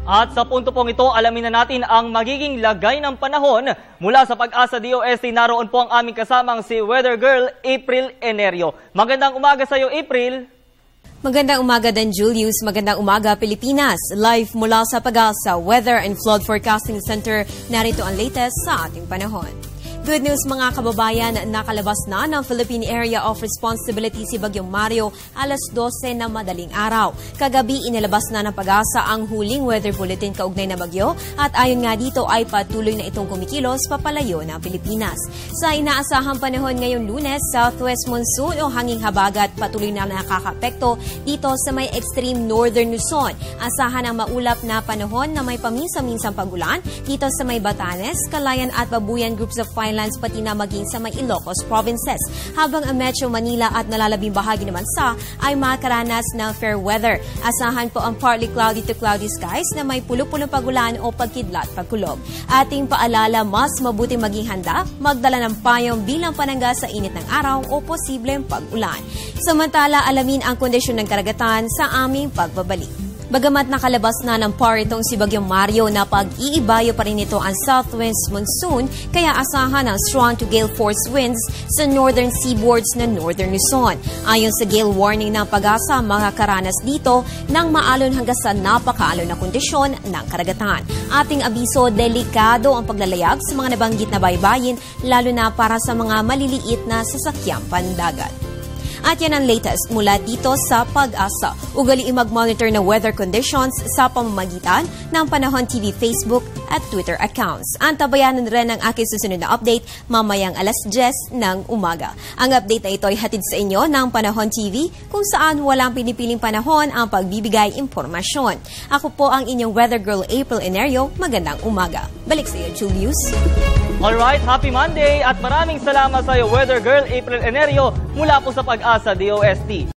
At sa punto pong ito, alamin na natin ang magiging lagay ng panahon. Mula sa Pag-asa DOST, naroon po ang aming kasamang si Weather Girl April Enerio. Magandang umaga sa iyo, April. Magandang umaga din, Julius. Magandang umaga, Pilipinas. Live mula sa Pag-asa Weather and Flood Forecasting Center, narito ang latest sa ating panahon. Good news mga kababayan, nakalabas na ng Philippine Area of Responsibility si Bagyong Mario alas 12 na madaling araw. Kagabi inilabas na ng Pag-asa ang huling weather bulletin kaugnay na bagyo at ayon nga dito ay patuloy na itong kumikilos papalayo ng Pilipinas. Sa inaasahang panahon ngayong Lunes, southwest monsoon o hanging habagat patuloy na nakakaapekto dito sa may extreme northern Luzon. Asahan ang maulap na panahon na may paminsan-minsang pagulan dito sa may Batanes, Calayan at Babuyan groups of fine pati na maging sa may Ilocos provinces. Habang ang Metro Manila at nalalabing bahagi naman sa ay makaranas ng fair weather. Asahan po ang partly cloudy to cloudy skies na may pulo-pulong pagulan o pagkidlat pagkulog. Ating paalala, mas mabuting maging handa, magdala ng payong bilang panangga sa init ng araw o posibleng pag-ulan. Samantala, alamin ang kondisyon ng karagatan sa aming pagbabalik. Bagamat nakalabas na ng PAR itong si Bagyong Mario na pag-iibayo pa rin ito ang southwest monsoon kaya asahan ang strong to gale force winds sa northern seaboards ng northern Luzon. Ayon sa gale warning ng Pag-asa, makakaranas dito ng maalon hanggang sa napakaalon na kondisyon ng karagatan. Ating abiso, delikado ang paglalayag sa mga nabanggit na baybayin lalo na para sa mga maliliit na sasakyang pandagat. At yan ang latest mula dito sa Pag-asa. Ugaliin mag-monitor ng weather conditions sa pamamagitan ng Panahon TV Facebook at Twitter accounts. Antabayanan rin ang aking susunod na update mamayang alas 10 ng umaga. Ang update na ito ay hatid sa inyo ng Panahon TV kung saan walang pinipiling panahon ang pagbibigay impormasyon. Ako po ang inyong weather girl April Enerio. Magandang umaga. Balik sa iyo, Julius. Alright, happy Monday at maraming salamat sa iyo, Weather Girl April Enerio mula po sa Pag-asa DOST.